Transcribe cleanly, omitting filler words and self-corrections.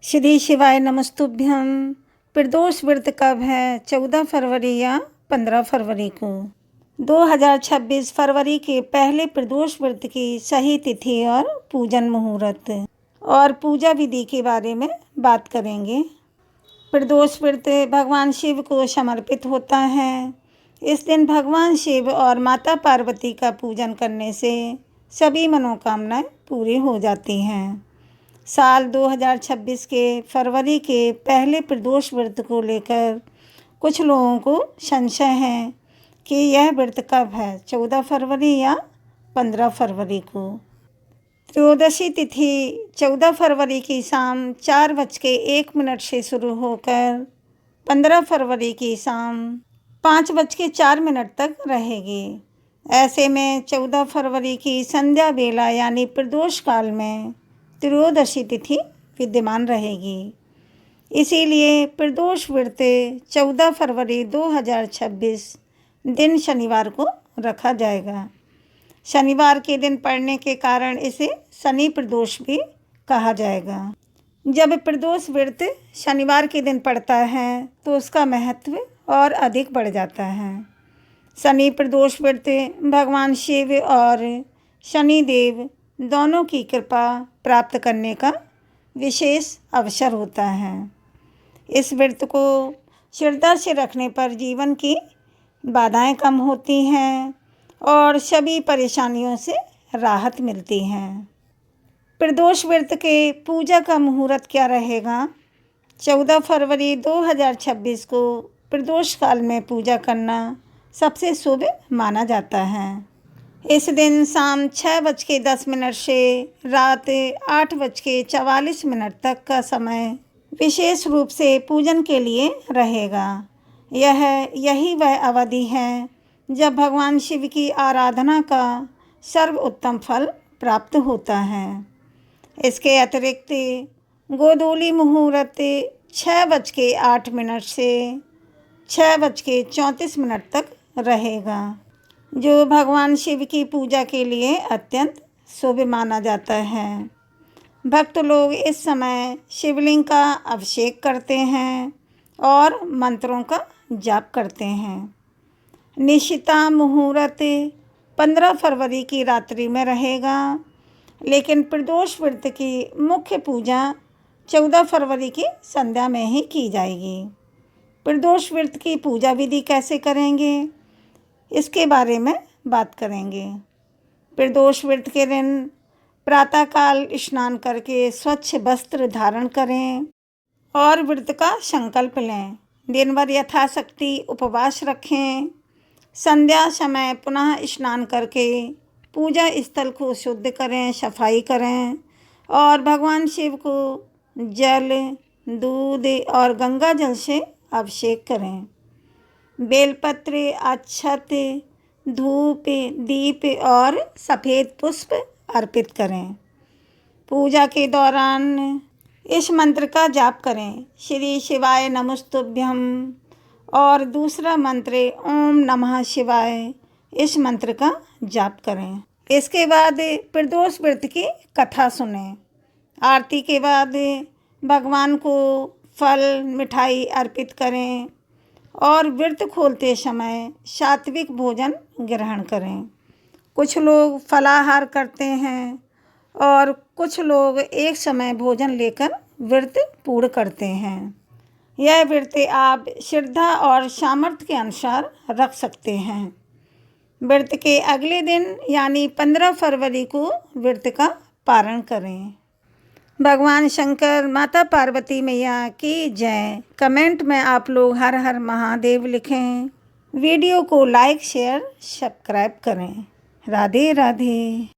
श्री शिवाय नमस्तुभ्यं। प्रदोष व्रत कब है? 14 फरवरी या 15 फरवरी को। 2026 फरवरी के पहले प्रदोष व्रत की सही तिथि और पूजन मुहूर्त और पूजा विधि के बारे में बात करेंगे। प्रदोष व्रत भगवान शिव को समर्पित होता है। इस दिन भगवान शिव और माता पार्वती का पूजन करने से सभी मनोकामनाएं पूरी हो जाती हैं। साल 2026 के फरवरी के पहले प्रदोष व्रत को लेकर कुछ लोगों को संशय है कि यह व्रत कब है, 14 फरवरी या 15 फरवरी को। त्रयोदशी तिथि 14 फरवरी की शाम 4:01 से शुरू होकर 15 फरवरी की शाम 5:04 तक रहेगी। ऐसे में 14 फरवरी की संध्या बेला यानी प्रदोष काल में त्रयोदशी तिथि विद्यमान रहेगी। इसीलिए प्रदोष व्रत 14 फरवरी 2026 दिन शनिवार को रखा जाएगा। शनिवार के दिन पड़ने के कारण इसे शनि प्रदोष भी कहा जाएगा। जब प्रदोष व्रत शनिवार के दिन पड़ता है तो उसका महत्व और अधिक बढ़ जाता है। शनि प्रदोष व्रत भगवान शिव और शनिदेव दोनों की कृपा प्राप्त करने का विशेष अवसर होता है। इस व्रत को श्रद्धा से रखने पर जीवन की बाधाएं कम होती हैं और सभी परेशानियों से राहत मिलती है। प्रदोष व्रत के पूजा का मुहूर्त क्या रहेगा? 14 फरवरी 2026 को प्रदोष काल में पूजा करना सबसे शुभ माना जाता है। इस दिन शाम 6:10 से रात 8:44 तक का समय विशेष रूप से पूजन के लिए रहेगा। यही वह अवधि है जब भगवान शिव की आराधना का सर्वोत्तम फल प्राप्त होता है। इसके अतिरिक्त गोधूली मुहूर्त 6:08 से 6:34 तक रहेगा, जो भगवान शिव की पूजा के लिए अत्यंत शुभ माना जाता है। भक्त लोग इस समय शिवलिंग का अभिषेक करते हैं और मंत्रों का जाप करते हैं। निशिता मुहूर्त 15 फरवरी की रात्रि में रहेगा, लेकिन प्रदोष व्रत की मुख्य पूजा 14 फरवरी की संध्या में ही की जाएगी। प्रदोष व्रत की पूजा विधि कैसे करेंगे, इसके बारे में बात करेंगे। प्रदोष व्रत के दिन प्रातःकाल स्नान करके स्वच्छ वस्त्र धारण करें और व्रत का संकल्प लें। दिन भर यथाशक्ति उपवास रखें। संध्या समय पुनः स्नान करके पूजा स्थल को शुद्ध करें, सफाई करें और भगवान शिव को जल, दूध और गंगा जल से अभिषेक करें। बेलपत्र, अक्षत, धूप, दीप और सफ़ेद पुष्प अर्पित करें। पूजा के दौरान इस मंत्र का जाप करें, श्री शिवाय नमस्तुभ्यं, और दूसरा मंत्र ओम नमः शिवाय, इस मंत्र का जाप करें। इसके बाद प्रदोष व्रत की कथा सुनें। आरती के बाद भगवान को फल, मिठाई अर्पित करें और व्रत खोलते समय सात्विक भोजन ग्रहण करें। कुछ लोग फलाहार करते हैं और कुछ लोग एक समय भोजन लेकर व्रत पूर्ण करते हैं। यह व्रत आप श्रद्धा और सामर्थ्य के अनुसार रख सकते हैं। व्रत के अगले दिन यानी 15 फरवरी को व्रत का पारण करें। भगवान शंकर, माता पार्वती मैया की जय। कमेंट में आप लोग हर हर महादेव लिखें। वीडियो को लाइक, शेयर, सब्सक्राइब करें। राधे राधे।